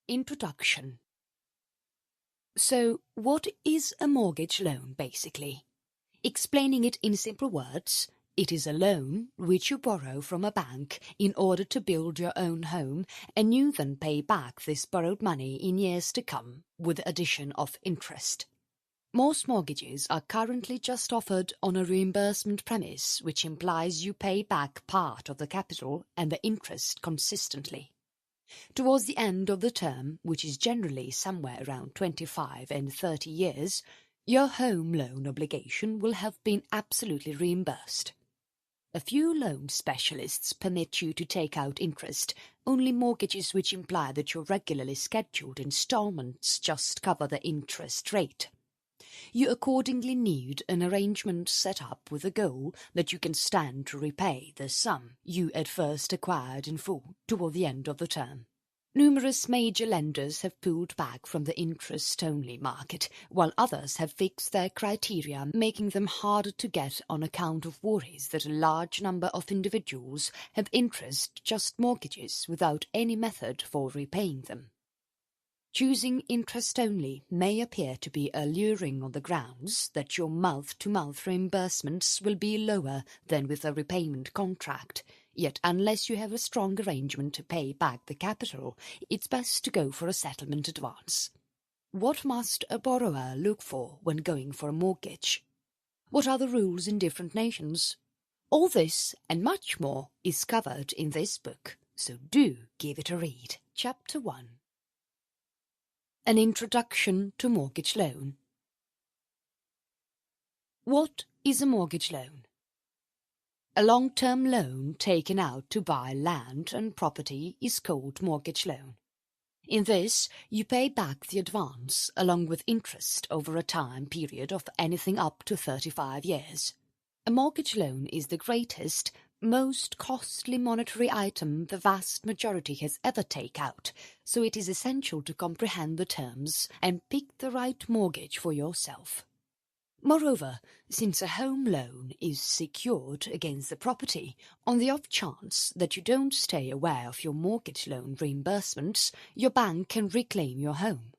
Introduction. So, what is a mortgage loan, basically? Explaining it in simple words, it is a loan which you borrow from a bank in order to build your own home, and you then pay back this borrowed money in years to come, with the addition of interest. Most mortgages are currently just offered on a reimbursement premise, which implies you pay back part of the capital and the interest consistently. Towards the end of the term, which is generally somewhere around 25 and 30 years, your home loan obligation will have been absolutely reimbursed. A few loan specialists permit you to take out interest, only mortgages which imply that your regularly scheduled installments just cover the interest rate. You accordingly need an arrangement set up with a goal that you can stand to repay the sum you at first acquired in full toward the end of the term. Numerous major lenders have pulled back from the interest-only market, while others have fixed their criteria, making them harder to get on account of worries that a large number of individuals have interest-just mortgages without any method for repaying them. Choosing interest-only may appear to be alluring on the grounds that your month-to-month reimbursements will be lower than with a repayment contract, yet unless you have a strong arrangement to pay back the capital, it's best to go for a settlement advance. What must a borrower look for when going for a mortgage? What are the rules in different nations? All this and much more is covered in this book, so do give it a read. Chapter 1. An Introduction to Mortgage Loan. What is a mortgage loan? A long-term loan taken out to buy land and property is called mortgage loan. In this, you pay back the advance along with interest over a time period of anything up to 35 years. A mortgage loan is the greatest, most costly monetary item the vast majority has ever taken out, so it is essential to comprehend the terms and pick the right mortgage for yourself. Moreover, since a home loan is secured against the property, on the off chance that you don't stay aware of your mortgage loan reimbursements, your bank can reclaim your home.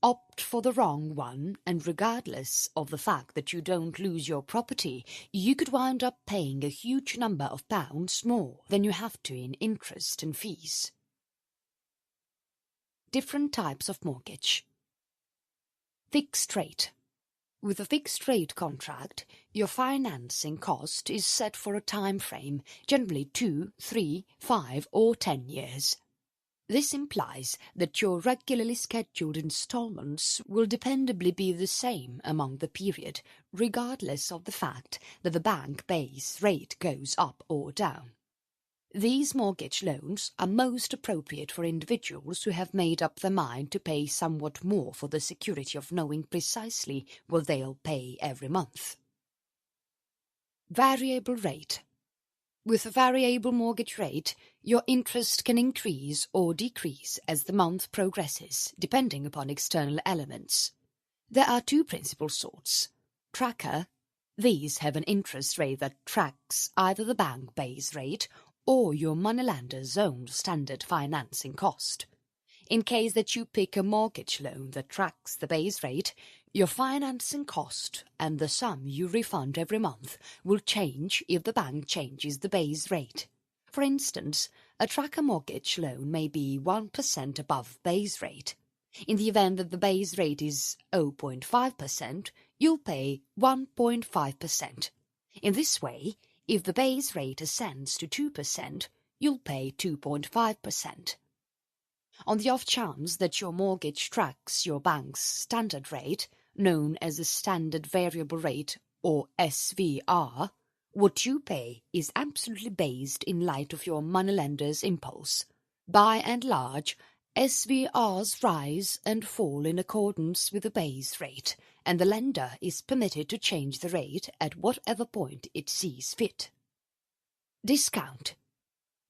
Opt for the wrong one, and regardless of the fact that you don't lose your property, you could wind up paying a huge number of pounds more than you have to in interest and fees. Different types of mortgage. Fixed rate. With a fixed rate contract, your financing cost is set for a time frame, generally 2, 3, 5 or 10 years. This implies that your regularly scheduled installments will dependably be the same among the period, regardless of the fact that the bank base rate goes up or down. These mortgage loans are most appropriate for individuals who have made up their mind to pay somewhat more for the security of knowing precisely what they'll pay every month. Variable rate. With a variable mortgage rate, your interest can increase or decrease as the month progresses, depending upon external elements. There are two principal sorts. Tracker. These have an interest rate that tracks either the bank base rate or your moneylender's own standard financing cost. In case that you pick a mortgage loan that tracks the base rate, your financing cost and the sum you refund every month will change if the bank changes the base rate. For instance, a tracker mortgage loan may be 1% above base rate. In the event that the base rate is 0.5%, you'll pay 1.5%. In this way, if the base rate ascends to 2%, you'll pay 2.5%. On the off chance that your mortgage tracks your bank's standard rate, known as the Standard Variable Rate or SVR, what you pay is absolutely based in light of your moneylender's impulse. By and large, SVRs rise and fall in accordance with the base rate, and the lender is permitted to change the rate at whatever point it sees fit. Discount.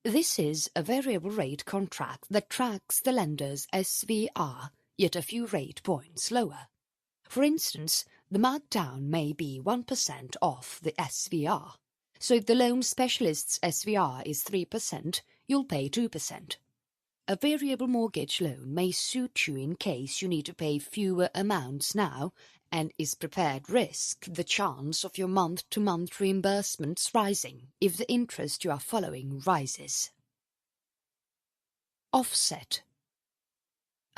This is a variable rate contract that tracks the lender's SVR, yet a few rate points lower. For instance, the markdown may be 1% off the SVR, so if the loan specialist's SVR is 3%, you'll pay 2%. A variable mortgage loan may suit you in case you need to pay fewer amounts now and is prepared risk the chance of your month-to-month reimbursements rising if the interest you are following rises. Offset.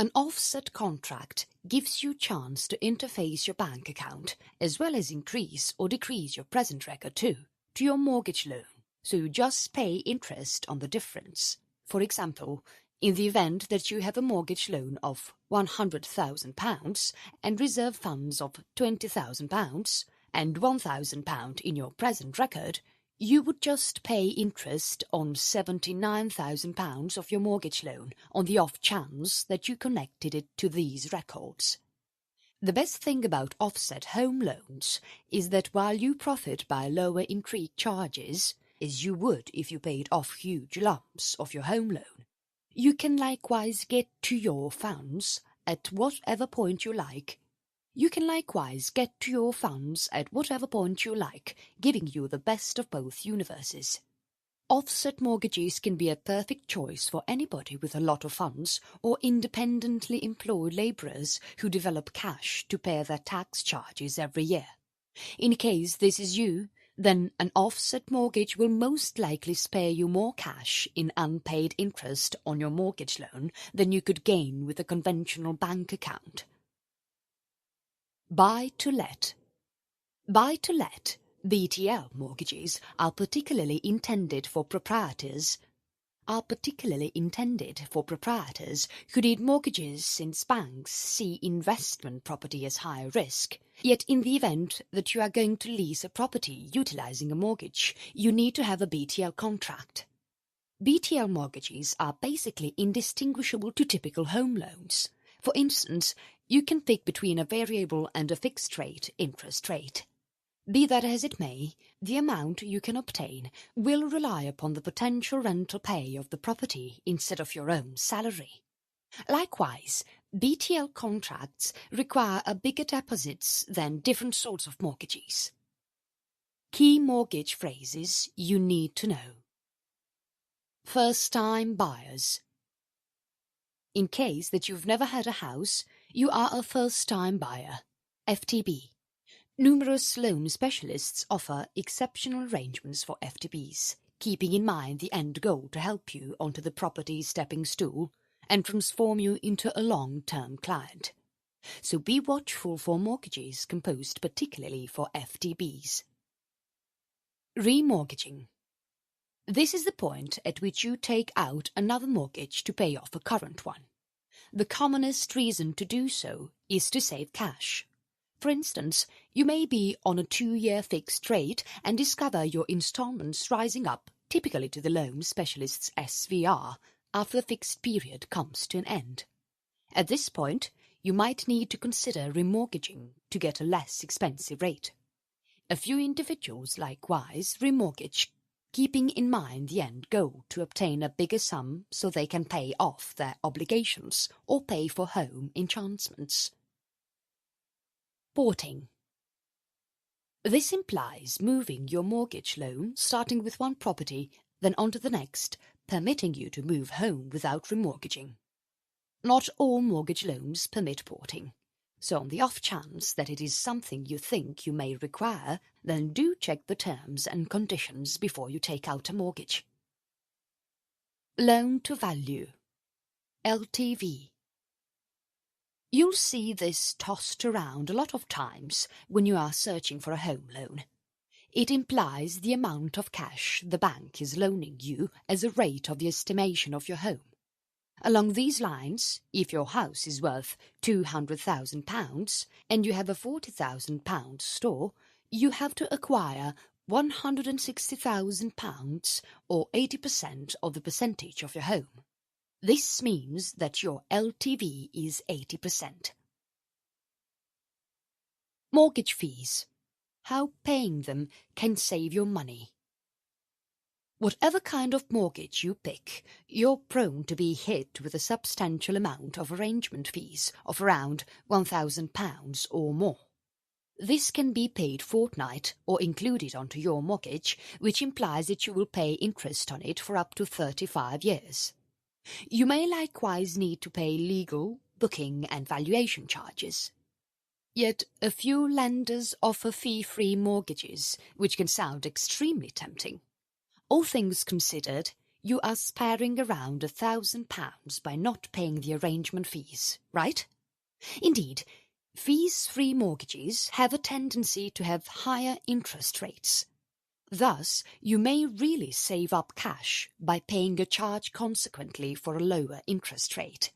An offset contract gives you chance to interface your bank account as well as increase or decrease your present record too to your mortgage loan, so you just pay interest on the difference. For example, in the event that you have a mortgage loan of £100,000 and reserve funds of £20,000 and £1,000 in your present record, you would just pay interest on £79,000 of your mortgage loan on the off chance that you connected it to these records. The best thing about offset home loans is that while you profit by lower intrigue charges, as you would if you paid off huge lumps of your home loan, you can likewise get to your funds at whatever point you like. Giving you the best of both universes. Offset mortgages can be a perfect choice for anybody with a lot of funds or independently employed labourers who develop cash to pay their tax charges every year. In case this is you, then an offset mortgage will most likely spare you more cash in unpaid interest on your mortgage loan than you could gain with a conventional bank account. Buy-to-let. Buy-to-let, BTL mortgages are particularly intended for proprietors who need mortgages since banks see investment property as high risk. Yet in the event that you are going to lease a property utilizing a mortgage, you need to have a BTL contract. BTL mortgages are basically indistinguishable to typical home loans. For instance, you can pick between a variable and a fixed rate interest rate. Be that as it may, the amount you can obtain will rely upon the potential rental pay of the property instead of your own salary. Likewise, BTL contracts require a bigger deposits than different sorts of mortgages. Key mortgage phrases you need to know. First-time buyers. In case that you've never had a house, you are a first-time buyer. FTB. Numerous loan specialists offer exceptional arrangements for FTBs, keeping in mind the end goal to help you onto the property stepping stool and transform you into a long-term client. So be watchful for mortgages composed particularly for FTBs. Remortgaging. This is the point at which you take out another mortgage to pay off a current one. The commonest reason to do so is to save cash. For instance, you may be on a 2-year fixed rate and discover your installments rising up, typically to the loan specialist's SVR, after the fixed period comes to an end. At this point, you might need to consider remortgaging to get a less expensive rate. A few individuals likewise remortgage, keeping in mind the end goal to obtain a bigger sum so they can pay off their obligations or pay for home enhancements. Porting. This implies moving your mortgage loan, starting with one property, then onto the next, permitting you to move home without remortgaging. Not all mortgage loans permit porting, so on the off chance that it is something you think you may require, then do check the terms and conditions before you take out a mortgage. Loan to value. LTV. You'll see this tossed around a lot of times when you are searching for a home loan. It implies the amount of cash the bank is loaning you as a rate of the estimation of your home. Along these lines, if your house is worth £200,000 and you have a £40,000 store, you have to acquire £160,000 or 80% of the percentage of your home. This means that your LTV is 80%. Mortgage fees. How paying them can save your money. Whatever kind of mortgage you pick, you're prone to be hit with a substantial amount of arrangement fees of around £1,000 or more. This can be paid fortnight or included onto your mortgage, which implies that you will pay interest on it for up to 35 years. You may likewise need to pay legal, booking and valuation charges. Yet a few lenders offer fee-free mortgages, which can sound extremely tempting. All things considered, you are sparing around £1,000 by not paying the arrangement fees, right? Indeed, fees-free mortgages have a tendency to have higher interest rates. Thus, you may really save up cash by paying a charge consequently for a lower interest rate.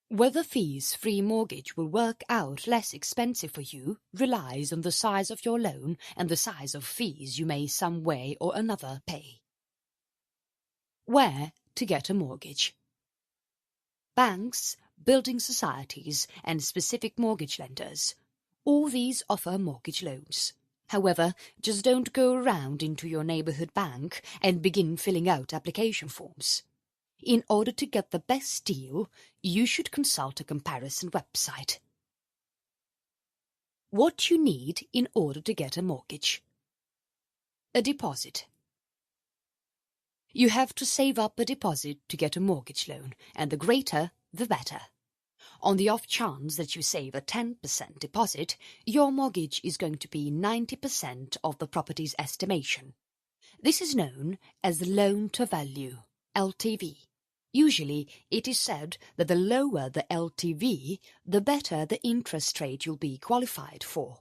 Whether fees-free mortgage will work out less expensive for you relies on the size of your loan and the size of fees you may some way or another pay. Where to get a mortgage? Banks, building societies and specific mortgage lenders. All these offer mortgage loans. However, just don't go around into your neighborhood bank and begin filling out application forms. In order to get the best deal, you should consult a comparison website. What you need in order to get a mortgage. A deposit. You have to save up a deposit to get a mortgage loan, and the greater, the better. On the off chance that you save a 10% deposit, your mortgage is going to be 90% of the property's estimation. This is known as the loan-to-value, LTV. Usually, it is said that the lower the LTV, the better the interest rate you'll be qualified for.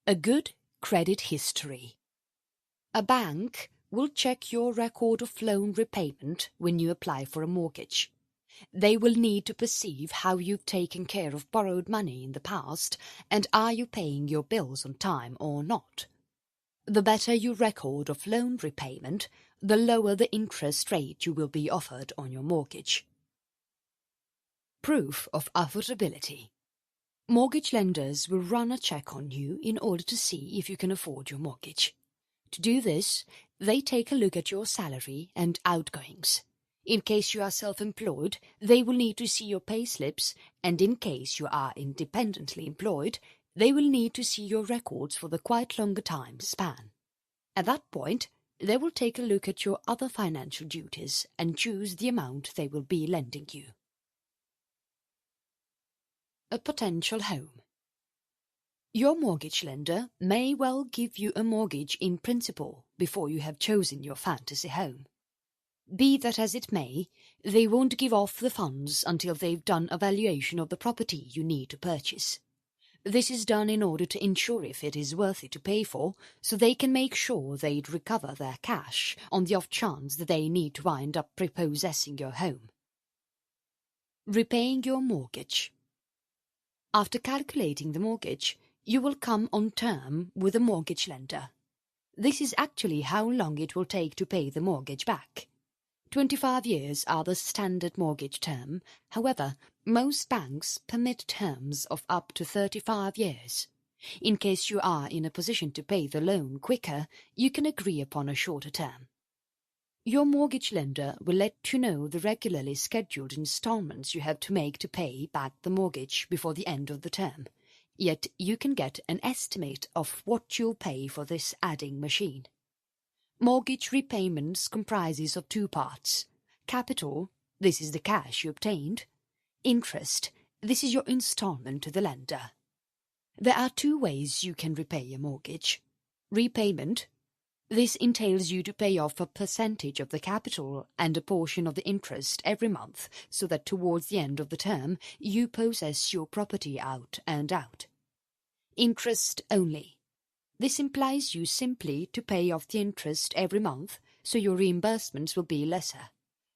A good credit history. A bank will check your record of loan repayment when you apply for a mortgage. They will need to perceive how you've taken care of borrowed money in the past and are you paying your bills on time or not. The better your record of loan repayment, the lower the interest rate you will be offered on your mortgage. Proof of affordability. Mortgage lenders will run a check on you in order to see if you can afford your mortgage. To do this, they take a look at your salary and outgoings. In case you are self-employed, they will need to see your payslips, and in case you are independently employed, they will need to see your records for the quite longer time span. At that point, they will take a look at your other financial duties and choose the amount they will be lending you. A potential home. Your mortgage lender may well give you a mortgage in principle before you have chosen your fantasy home. Be that as it may, they won't give off the funds until they've done a valuation of the property you need to purchase. This is done in order to ensure if it is worthy to pay for, so they can make sure they'd recover their cash on the off chance that they need to wind up repossessing your home. Repaying your mortgage. After calculating the mortgage, you will come on term with a mortgage lender. This is actually how long it will take to pay the mortgage back. 25 years are the standard mortgage term. However, most banks permit terms of up to 35 years. In case you are in a position to pay the loan quicker, you can agree upon a shorter term. Your mortgage lender will let you know the regularly scheduled installments you have to make to pay back the mortgage before the end of the term. Yet you can get an estimate of what you'll pay for this adding machine. Mortgage repayments comprises of two parts. Capital, this is the cash you obtained. Interest, this is your installment to the lender. There are two ways you can repay a mortgage. Repayment, this entails you to pay off a percentage of the capital and a portion of the interest every month so that towards the end of the term you possess your property out and out. Interest only. This implies you simply to pay off the interest every month, so your reimbursements will be lesser.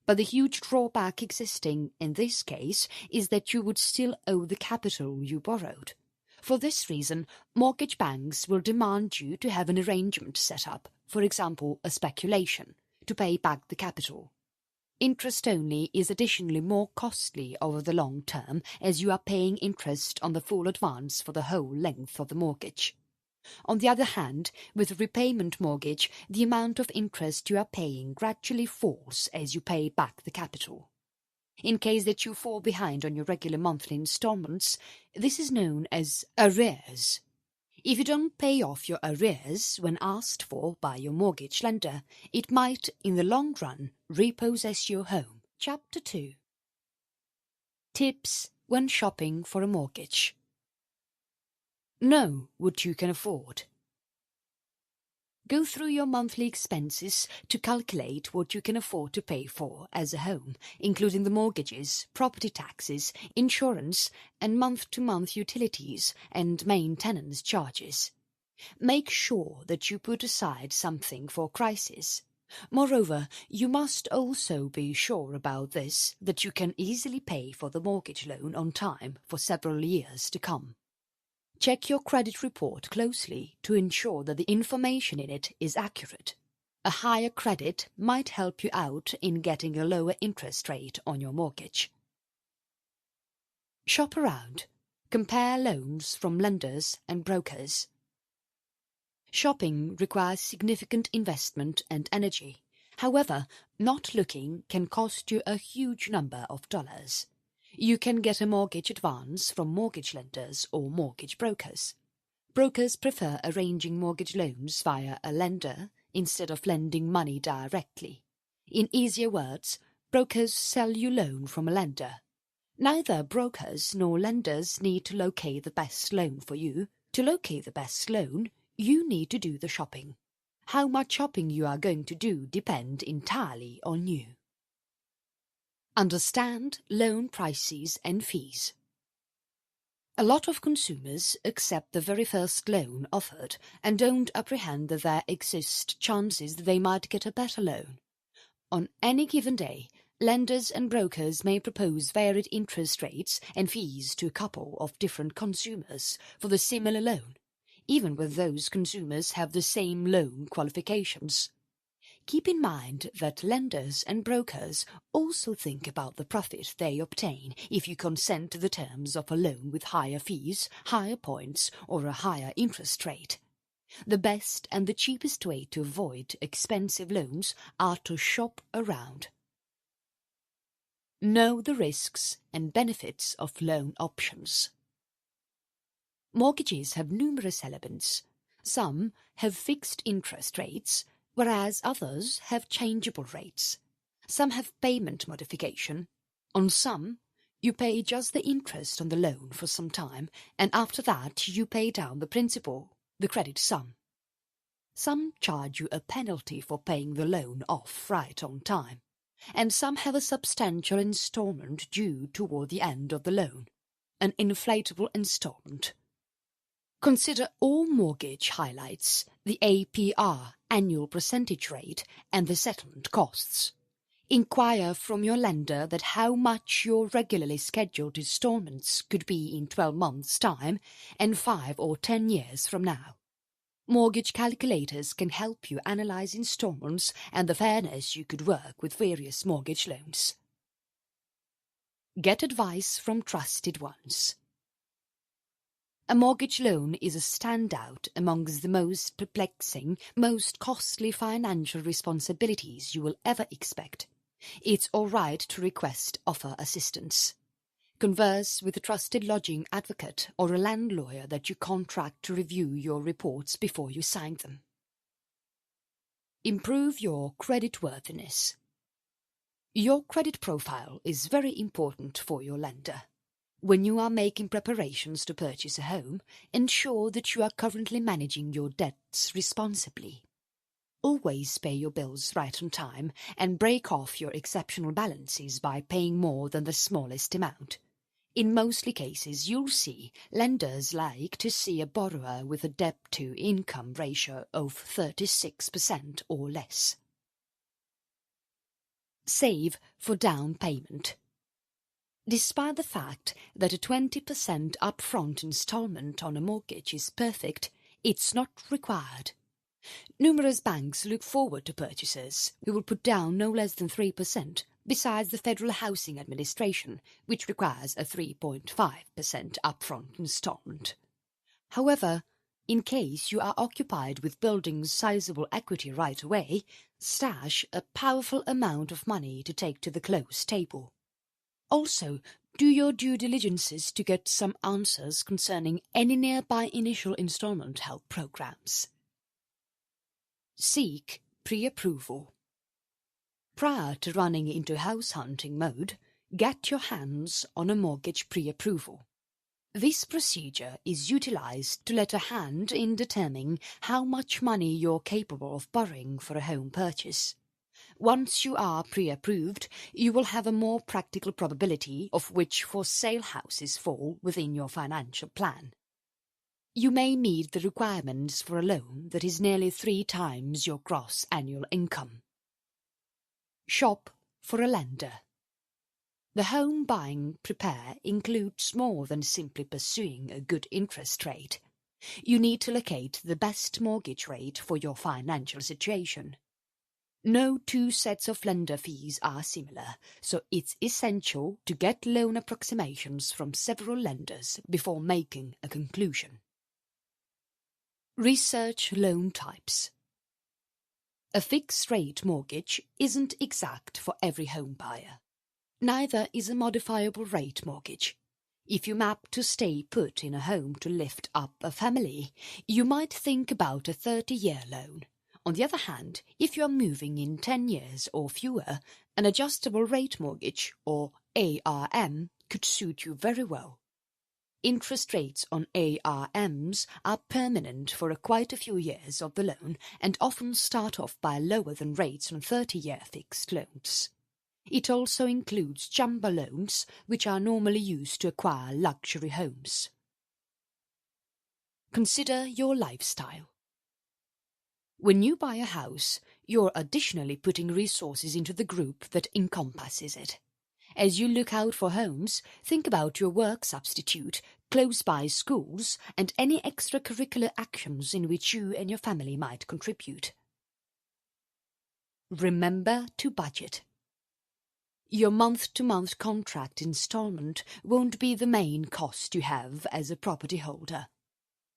But the huge drawback existing in this case is that you would still owe the capital you borrowed. For this reason, mortgage banks will demand you to have an arrangement set up, for example, a speculation, to pay back the capital. Interest only is additionally more costly over the long term as you are paying interest on the full advance for the whole length of the mortgage. On the other hand, with a repayment mortgage, the amount of interest you are paying gradually falls as you pay back the capital. In case that you fall behind on your regular monthly installments, this is known as arrears. If you don't pay off your arrears when asked for by your mortgage lender, it might, in the long run, repossess your home, Chapter 2. Tips when shopping for a mortgage. Know what you can afford. Go through your monthly expenses to calculate what you can afford to pay for as a home, including the mortgages, property taxes, insurance, and month-to-month utilities and maintenance charges. Make sure that you put aside something for crisis. Moreover, you must also be sure about this, that you can easily pay for the mortgage loan on time for several years to come. Check your credit report closely to ensure that the information in it is accurate. A higher credit might help you out in getting a lower interest rate on your mortgage. Shop around. Compare loans from lenders and brokers. Shopping requires significant investment and energy. However, not looking can cost you a huge number of dollars. You can get a mortgage advance from mortgage lenders or mortgage brokers. Brokers prefer arranging mortgage loans via a lender instead of lending money directly. In easier words, brokers sell you loan from a lender. Neither brokers nor lenders need to locate the best loan for you. To locate the best loan, you need to do the shopping. How much shopping you are going to do depends entirely on you. Understand loan prices and fees. A lot of consumers accept the very first loan offered and don't apprehend that there exist chances that they might get a better loan. On any given day, lenders and brokers may propose varied interest rates and fees to a couple of different consumers for the similar loan, even when those consumers have the same loan qualifications. Keep in mind that lenders and brokers also think about the profit they obtain if you consent to the terms of a loan with higher fees, higher points, or a higher interest rate. The best and the cheapest way to avoid expensive loans are to shop around. Know the risks and benefits of loan options. Mortgages have numerous elements. Some have fixed interest rates, whereas others have changeable rates. Some have payment modification. On some, you pay just the interest on the loan for some time, and after that you pay down the principal, the credit sum. Some charge you a penalty for paying the loan off right on time, and some have a substantial installment due toward the end of the loan, an inflatable installment. Consider all mortgage highlights, the APR, annual percentage rate, and the settlement costs. Inquire from your lender that how much your regularly scheduled installments could be in 12 months' time and 5 or 10 years from now. Mortgage calculators can help you analyze installments and the fairness you could work with various mortgage loans. Get advice from trusted ones. A mortgage loan is a standout amongst the most perplexing, most costly financial responsibilities you will ever expect. It's all right to request offer assistance. Converse with a trusted lodging advocate or a land lawyer that you contract to review your reports before you sign them. Improve your creditworthiness. Your credit profile is very important for your lender. When you are making preparations to purchase a home, ensure that you are currently managing your debts responsibly. Always pay your bills right on time and break off your exceptional balances by paying more than the smallest amount. In most cases, you'll see lenders like to see a borrower with a debt-to-income ratio of 36% or less. Save for down payment. Despite the fact that a 20% upfront installment on a mortgage is perfect, it's not required. Numerous banks look forward to purchasers who will put down no less than 3%, besides the Federal Housing Administration, which requires a 3.5% upfront installment. However, in case you are occupied with building sizable equity right away, stash a powerful amount of money to take to the close table. Also, do your due diligences to get some answers concerning any nearby initial installment help programs. Seek pre-approval. Prior to running into house hunting mode, get your hands on a mortgage pre-approval. This procedure is utilized to let a hand in determining how much money you're capable of borrowing for a home purchase. Once you are pre-approved, you will have a more practical probability of which for-sale houses fall within your financial plan. You may meet the requirements for a loan that is nearly 3 times your gross annual income. Shop for a lender. The home buying prepare includes more than simply pursuing a good interest rate. You need to locate the best mortgage rate for your financial situation. No 2 sets of lender fees are similar, so it's essential to get loan approximations from several lenders before making a conclusion. Research loan types. A fixed-rate mortgage isn't exact for every home buyer. Neither is a modifiable rate mortgage. If you map to stay put in a home to lift up a family, you might think about a 30-year loan. On the other hand, if you are moving in 10 years or fewer, an adjustable rate mortgage, or ARM, could suit you very well. Interest rates on ARMs are permanent for quite a few years of the loan and often start off by lower than rates on 30-year fixed loans. It also includes jumbo loans, which are normally used to acquire luxury homes. Consider your lifestyle. When you buy a house, you're additionally putting resources into the group that encompasses it. As you look out for homes, think about your work substitute, close-by schools, and any extracurricular actions in which you and your family might contribute. Remember to budget. Your month-to-month contract installment won't be the main cost you have as a property holder.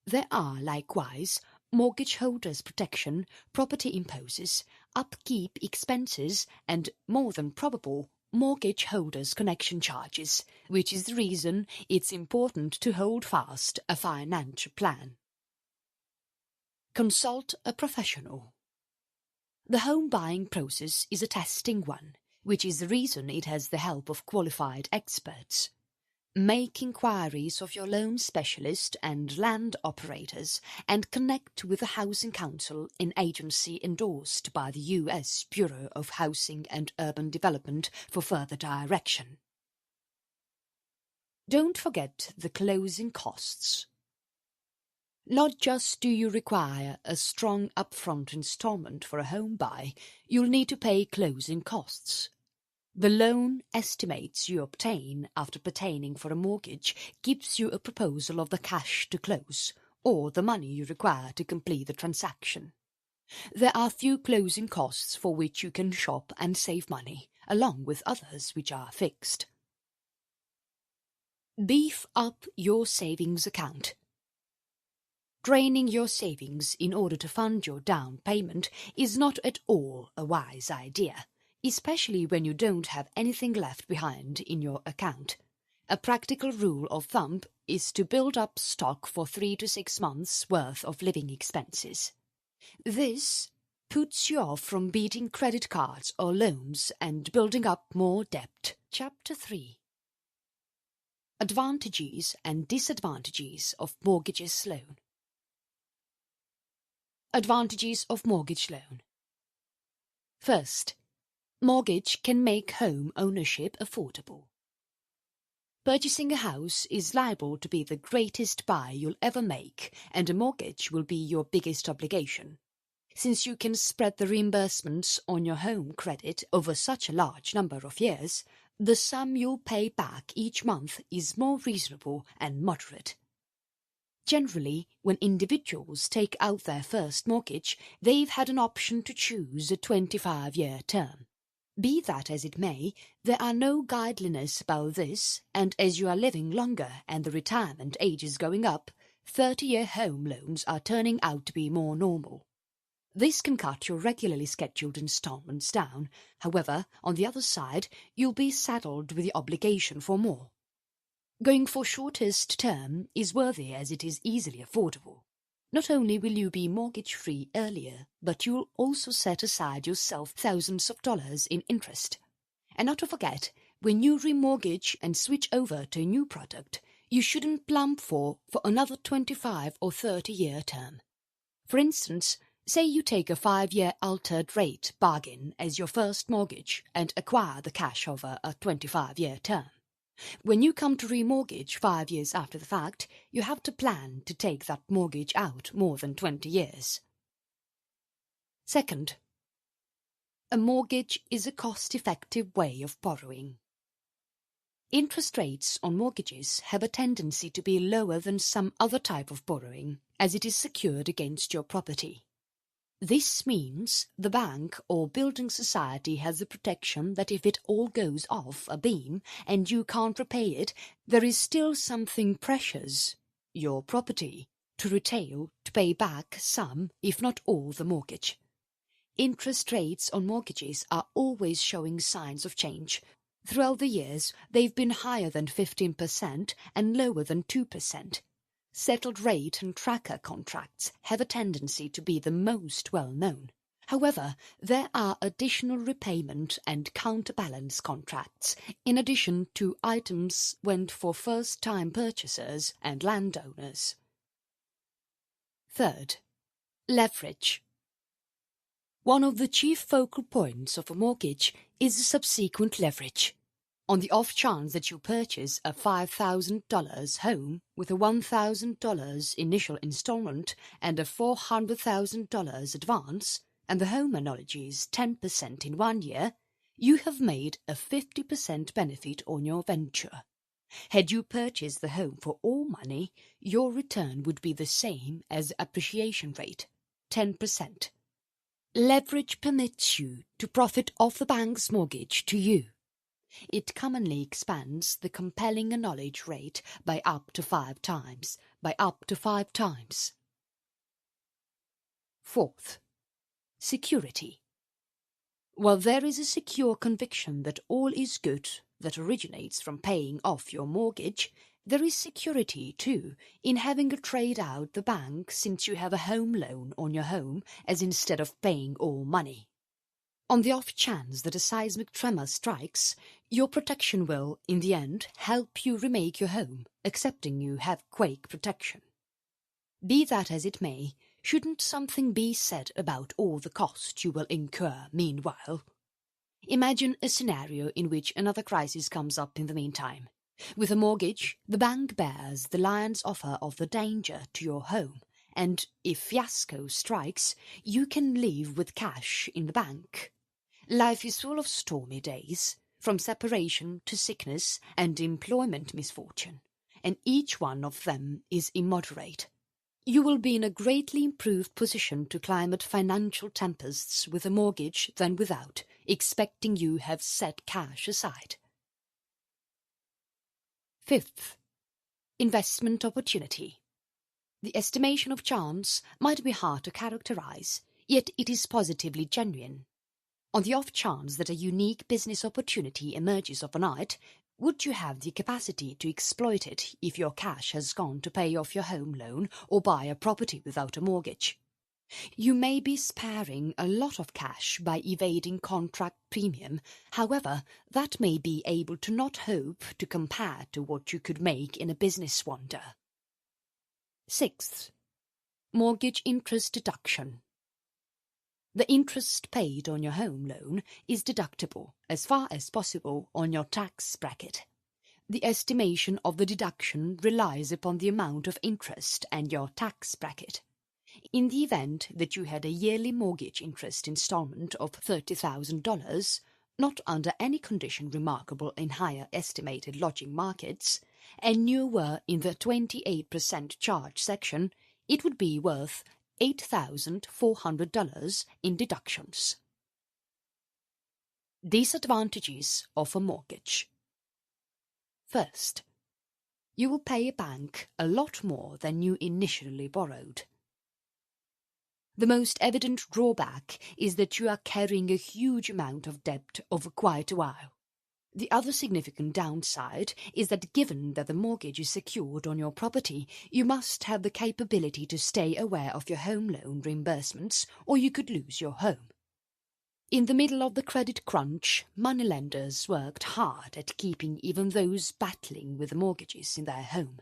There are, likewise, mortgage holders' protection, property imposes, upkeep expenses, and, more than probable, mortgage holders' connection charges, which is the reason it's important to hold fast a financial plan. Consult a professional. The home buying process is a testing one, which is the reason it has the help of qualified experts. Make inquiries of your loan specialist and land operators and connect with a housing council and agency endorsed by the U.S. Bureau of Housing and Urban Development for further direction. Don't forget the closing costs. Not just do you require a strong upfront installment for a home buy, you'll need to pay closing costs. The loan estimates you obtain after pertaining for a mortgage gives you a proposal of the cash to close, or the money you require to complete the transaction. There are few closing costs for which you can shop and save money, along with others which are fixed. Beef up your savings account. Draining your savings in order to fund your down payment is not at all a wise idea, especially when you don't have anything left behind in your account. A practical rule of thumb is to build up stock for 3 to 6 months' worth of living expenses. This puts you off from beating credit cards or loans and building up more debt. Chapter 3. Advantages and disadvantages of mortgages loan. Advantages of mortgage loan. First, mortgage can make home ownership affordable. Purchasing a house is liable to be the greatest buy you'll ever make, and a mortgage will be your biggest obligation. Since you can spread the reimbursements on your home credit over such a large number of years, the sum you'll pay back each month is more reasonable and moderate. Generally, when individuals take out their first mortgage, they've had an option to choose a 25-year term. Be that as it may, there are no guidelines about this, and as you are living longer and the retirement age is going up, 30-year home loans are turning out to be more normal. This can cut your regularly scheduled installments down. However, on the other side, you'll be saddled with the obligation for more. Going for shortest term is worthy as it is easily affordable. Not only will you be mortgage-free earlier, but you'll also set aside yourself thousands of dollars in interest. And not to forget, when you remortgage and switch over to a new product, you shouldn't plump for another 25 or 30-year term. For instance, say you take a 5-year altered rate bargain as your first mortgage and acquire the cash over a 25-year term. When you come to remortgage 5 years after the fact, you have to plan to take that mortgage out more than 20 years. Second, a mortgage is a cost-effective way of borrowing. Interest rates on mortgages have a tendency to be lower than some other type of borrowing, as it is secured against your property. This means the bank or building society has the protection that if it all goes off a beam and you can't repay it, there is still something precious, your property, to retail to pay back some, if not all, the mortgage. Interest rates on mortgages are always showing signs of change. Throughout the years, they've been higher than 15% and lower than 2%. Settled rate and tracker contracts have a tendency to be the most well-known. However, there are additional repayment and counterbalance contracts, in addition to items meant for first-time purchasers and landowners. Third, leverage. One of the chief focal points of a mortgage is subsequent leverage. On the off chance that you purchase a $5,000 home with a $1,000 initial installment and a $400,000 advance, and the home acknowledges 10% in 1 year, you have made a 50% benefit on your venture. Had you purchased the home for all money, your return would be the same as appreciation rate, 10%. Leverage permits you to profit off the bank's mortgage to you. It commonly expands the compelling acknowledge rate by up to 5 times. Fourth, security. While there is a secure conviction that all is good that originates from paying off your mortgage, there is security, too, in having to trade out the bank since you have a home loan on your home as instead of paying all money. On the off chance that a seismic tremor strikes, your protection will, in the end, help you remake your home, accepting you have quake protection. Be that as it may, shouldn't something be said about all the cost you will incur meanwhile? Imagine a scenario in which another crisis comes up in the meantime. With a mortgage, the bank bears the lion's offer of the danger to your home, and if fiasco strikes, you can leave with cash in the bank. Life is full of stormy days, from separation to sickness and employment misfortune, and each one of them is immoderate. You will be in a greatly improved position to climate financial tempests with a mortgage than without, expecting you have set cash aside. Fifth, investment opportunity. The estimation of chance might be hard to characterize, yet it is positively genuine. On the off chance that a unique business opportunity emerges overnight, would you have the capacity to exploit it if your cash has gone to pay off your home loan or buy a property without a mortgage? You may be sparing a lot of cash by evading contract premium, however, that may be able to not hope to compare to what you could make in a business wonder. Sixth, mortgage interest deduction. The interest paid on your home loan is deductible as far as possible on your tax bracket. The estimation of the deduction relies upon the amount of interest and your tax bracket. In the event that you had a yearly mortgage interest installment of $30,000, not under any condition remarkable in higher estimated lodging markets, and you were in the 28% charge section, it would be worth $8,400 in deductions. Disadvantages of a mortgage. First, you will pay a bank a lot more than you initially borrowed. The most evident drawback is that you are carrying a huge amount of debt over quite a while. The other significant downside is that given that the mortgage is secured on your property, you must have the capability to stay aware of your home loan reimbursements, or you could lose your home. In the middle of the credit crunch, moneylenders worked hard at keeping even those battling with mortgages in their home.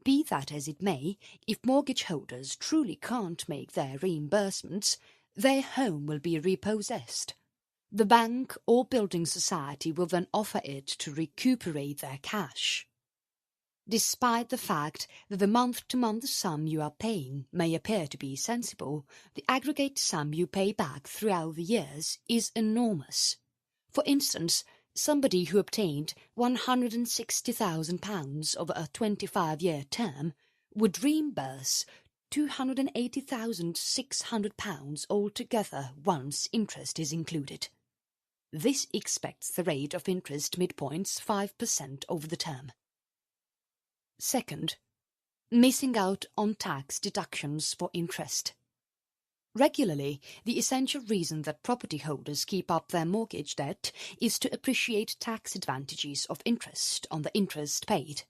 Be that as it may, if mortgage holders truly can't make their reimbursements, their home will be repossessed. The bank or building society will then offer it to recuperate their cash. Despite the fact that the month-to-month sum you are paying may appear to be sensible, the aggregate sum you pay back throughout the years is enormous. For instance, somebody who obtained £160,000 over a 25-year term would reimburse £280,600 altogether once interest is included. This expects the rate of interest midpoints 5% over the term. Second, missing out on tax deductions for interest. Regularly, the essential reason that property holders keep up their mortgage debt is to appreciate tax advantages of interest on the interest paid.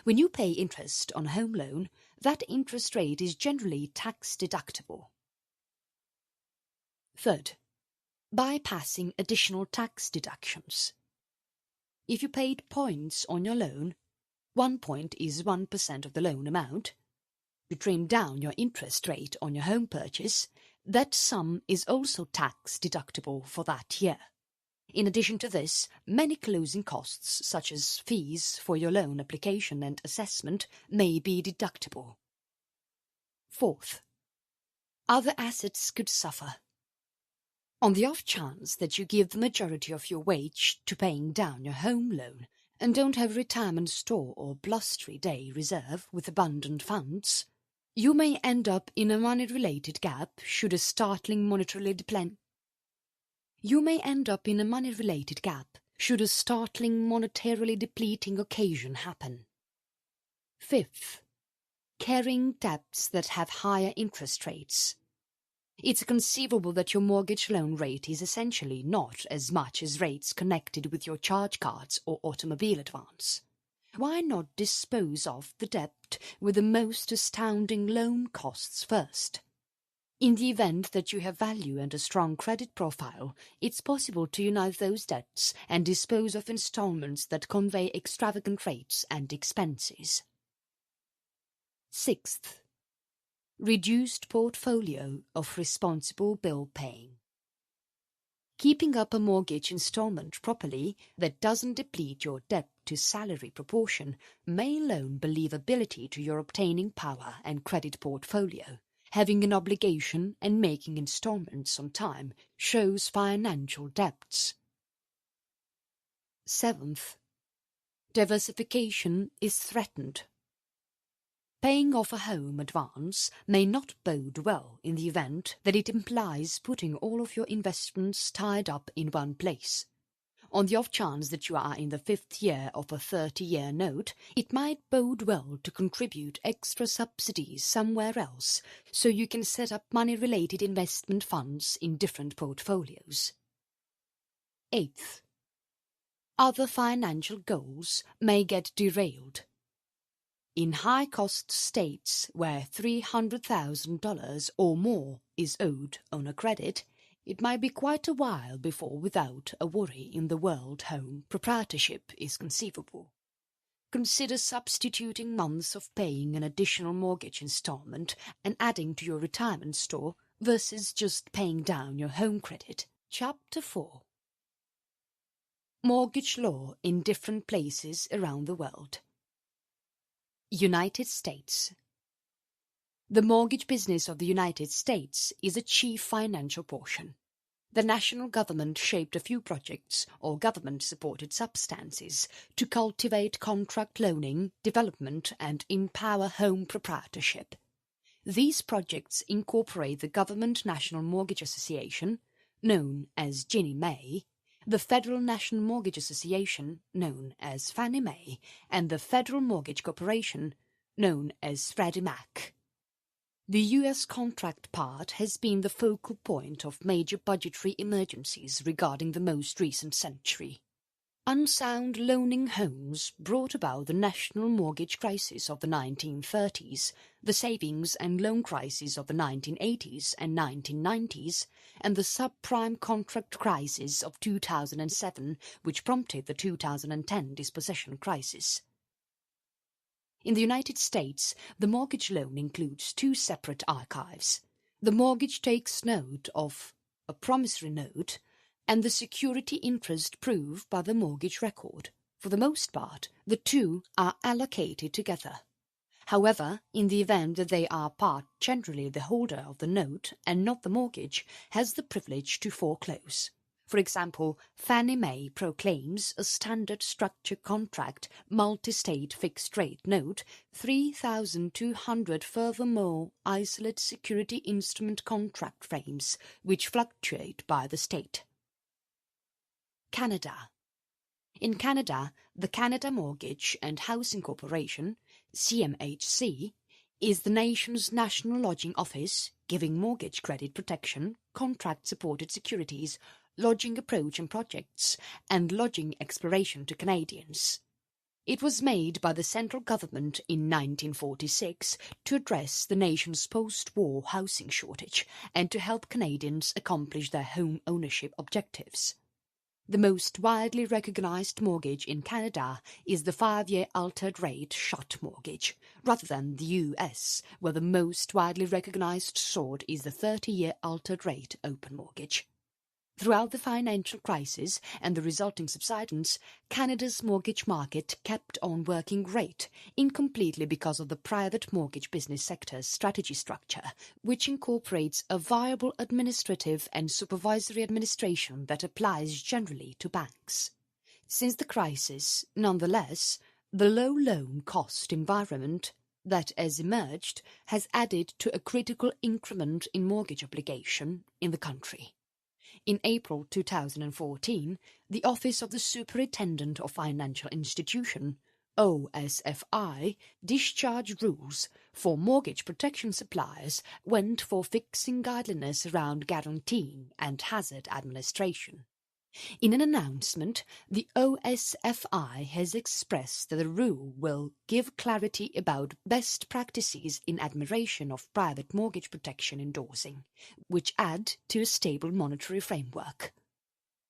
When you pay interest on a home loan, that interest rate is generally tax deductible. Third, bypassing additional tax deductions. If you paid points on your loan, 1 point is 1% of the loan amount. You trim down your interest rate on your home purchase, that sum is also tax deductible for that year. In addition to this, many closing costs, such as fees for your loan application and assessment, may be deductible. Fourth, other assets could suffer. On the off chance that you give the majority of your wage to paying down your home loan and don't have a retirement store or blustery day reserve with abundant funds, you may end up in a money-related gap should a startling monetarily depleting occasion happen. Fifth, carrying debts that have higher interest rates. It's conceivable that your mortgage loan rate is essentially not as much as rates connected with your charge cards or automobile advance. Why not dispose of the debt with the most astounding loan costs first? In the event that you have value and a strong credit profile, it's possible to unite those debts and dispose of installments that convey extravagant rates and expenses. Sixth, reduced portfolio of responsible bill paying. Keeping up a mortgage installment properly that doesn't deplete your debt to salary proportion may loan believability to your obtaining power and credit portfolio. Having an obligation and making installments on time shows financial debts. Seventh, diversification is threatened. Paying off a home advance may not bode well in the event that it implies putting all of your investments tied up in one place. On the off chance that you are in the 5th year of a 30-year note, it might bode well to contribute extra subsidies somewhere else so you can set up money-related investment funds in different portfolios. Eighth, other financial goals may get derailed. In high-cost states where $300,000 or more is owed on a credit, it might be quite a while before without a worry in the world home proprietorship is conceivable. Consider substituting months of paying an additional mortgage installment and adding to your retirement store versus just paying down your home credit. Chapter 4. Mortgage law in different places around the world. United States. The mortgage business of the United States is a chief financial portion. The national government shaped a few projects or government-supported substances to cultivate contract loaning, development, and empower home proprietorship. These projects incorporate the Government National Mortgage Association, known as Ginnie Mae, the Federal National Mortgage Association, known as Fannie Mae, and the Federal Mortgage Corporation, known as Freddie Mac. The U.S. contract part has been the focal point of major budgetary emergencies regarding the most recent century. unsound loaning homes brought about the national mortgage crisis of the 1930s, the savings and loan crisis of the 1980s and 1990s, and the subprime contract crisis of 2007, which prompted the 2010 dispossession crisis. In the United States, the mortgage loan includes two separate archives. The mortgage takes note of a promissory note and the security interest proved by the mortgage record. For the most part, the two are allocated together. However, in the event that they are part, generally the holder of the note and not the mortgage has the privilege to foreclose. For example, Fannie Mae proclaims a standard structure contract multi-state fixed-rate note 3,200 furthermore isolate security instrument contract frames which fluctuate by the state. Canada. In Canada, the Canada Mortgage and Housing Corporation, CMHC, is the nation's national lodging office, giving mortgage credit protection, contract-supported securities, lodging approach and projects, and lodging exploration to Canadians. It was made by the central government in 1946 to address the nation's post-war housing shortage and to help Canadians accomplish their home ownership objectives. The most widely recognized mortgage in Canada is the 5-year altered rate short mortgage, rather than the US, where the most widely recognized sort is the 30-year altered rate open mortgage. Throughout the financial crisis and the resulting subsidence, Canada's mortgage market kept on working great, incompletely because of the private mortgage business sector's strategy structure, which incorporates a viable administrative and supervisory administration that applies generally to banks. Since the crisis, nonetheless, the low loan cost environment that has emerged has added to a critical increment in mortgage obligation in the country. In April 2014, the Office of the Superintendent of Financial Institution, OSFI, discharge rules for mortgage protection suppliers went for fixing guidelines around guaranteeing and hazard administration. In an announcement, the OSFI has expressed that the rule will give clarity about best practices in admiration of private mortgage protection endorsing, which add to a stable monetary framework.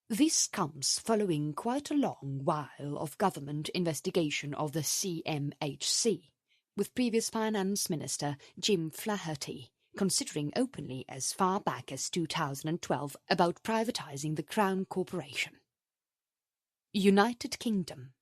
This comes following quite a long while of government investigation of the CMHC, with previous Finance Minister Jim Flaherty considering openly as far back as 2012 about privatising the Crown Corporation. United Kingdom.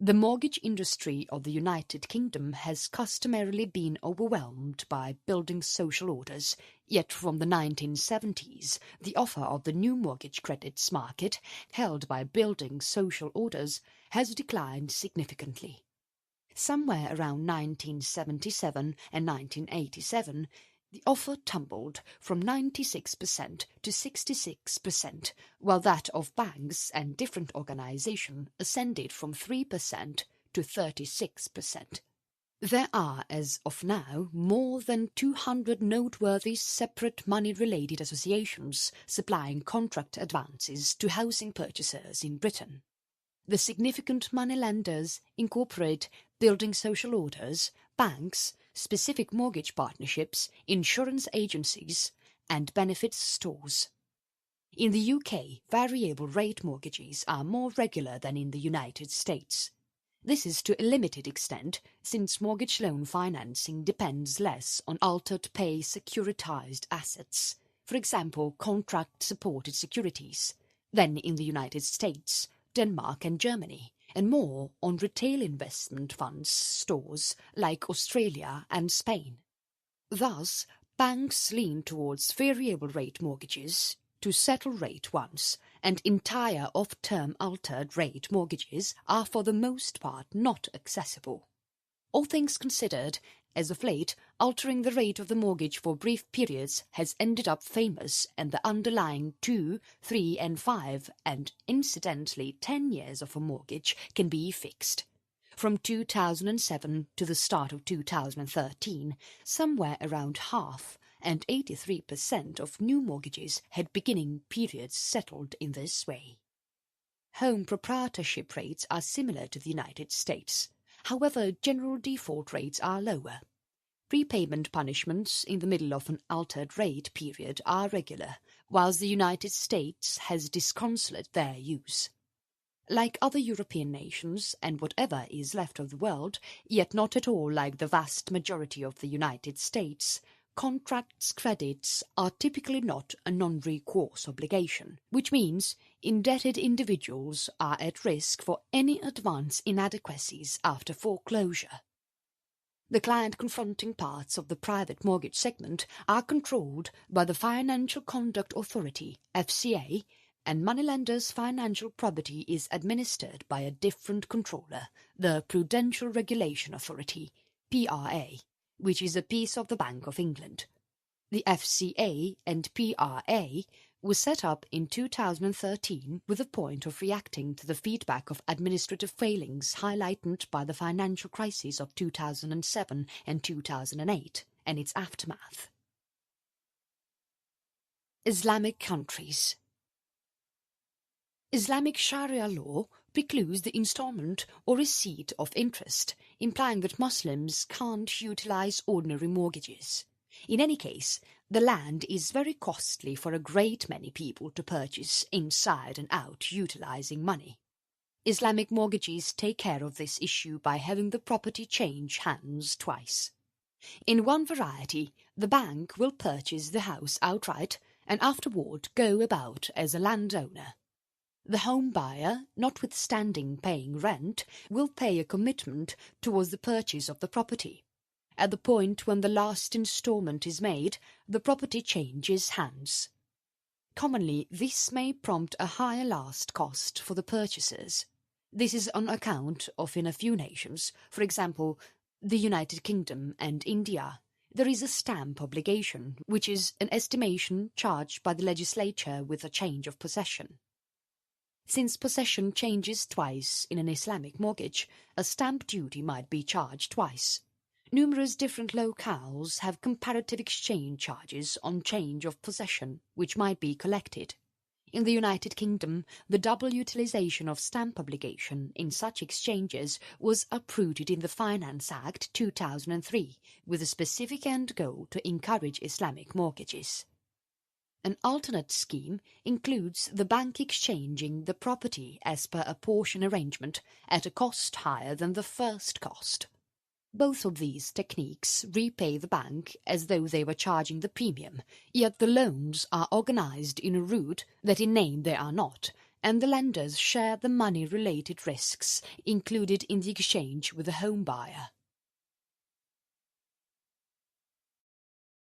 The mortgage industry of the United Kingdom has customarily been overwhelmed by building social orders, yet from the 1970s the offer of the new mortgage credits market, held by building social orders, has declined significantly. Somewhere around 1977 and 1987, the offer tumbled from 96% to 66%, while that of banks and different organisations ascended from 3% to 36%. There are, as of now, more than 200 noteworthy separate money-related associations supplying contract advances to housing purchasers in Britain. The significant moneylenders incorporate building social orders, banks, specific mortgage partnerships, insurance agencies, and benefits stores. In the UK, variable rate mortgages are more regular than in the United States. This is to a limited extent, since mortgage loan financing depends less on altered pay securitized assets, for example contract-supported securities, than in the United States, Denmark and Germany, and more on retail investment funds stores like Australia and Spain. Thus, banks lean towards variable rate mortgages to settle rate ones, and entire off-term altered rate mortgages are for the most part not accessible. All things considered, as of late, altering the rate of the mortgage for brief periods has ended up famous, and the underlying 2, 3 and 5 and incidentally 10 years of a mortgage can be fixed. From 2007 to the start of 2013, somewhere around half and 83% of new mortgages had beginning periods settled in this way. home proprietorship rates are similar to the United States. However, general default rates are lower. Prepayment punishments in the middle of an altered rate period are regular, whilst the United States has disconsolate their use. Like other European nations, and whatever is left of the world, yet not at all like the vast majority of the United States, contracts credits are typically not a non-recourse obligation, which means indebted individuals are at risk for any advance inadequacies after foreclosure. The client-confronting parts of the private mortgage segment are controlled by the Financial Conduct Authority, FCA, and moneylenders' financial property is administered by a different controller, the Prudential Regulation Authority, PRA, which is a piece of the Bank of England. The FCA and PRA was set up in 2013 with the point of reacting to the feedback of administrative failings highlighted by the financial crisis of 2007 and 2008 and its aftermath. Islamic countries. Islamic Sharia law precludes the installment or receipt of interest, implying that Muslims can't utilize ordinary mortgages. In any case, the land is very costly for a great many people to purchase inside and out utilizing money. Islamic mortgages take care of this issue by having the property change hands twice. In one variety, the bank will purchase the house outright and afterward go about as a landowner. The home buyer, notwithstanding paying rent, will pay a commitment towards the purchase of the property. At the point when the last installment is made, the property changes hands. Commonly, this may prompt a higher last cost for the purchasers. This is on account of, in a few nations, for example, the United Kingdom and India, there is a stamp obligation, which is an estimation charged by the legislature with a change of possession. Since possession changes twice in an Islamic mortgage, a stamp duty might be charged twice. Numerous different locales have comparative exchange charges on change of possession, which might be collected. In the United Kingdom, the double utilisation of stamp obligation in such exchanges was uprooted in the Finance Act 2003, with a specific end goal to encourage Islamic mortgages. An alternate scheme includes the bank exchanging the property as per a portion arrangement at a cost higher than the first cost. Both of these techniques repay the bank as though they were charging the premium, yet the loans are organised in a route that in name they are not, and the lenders share the money-related risks included in the exchange with the home buyer.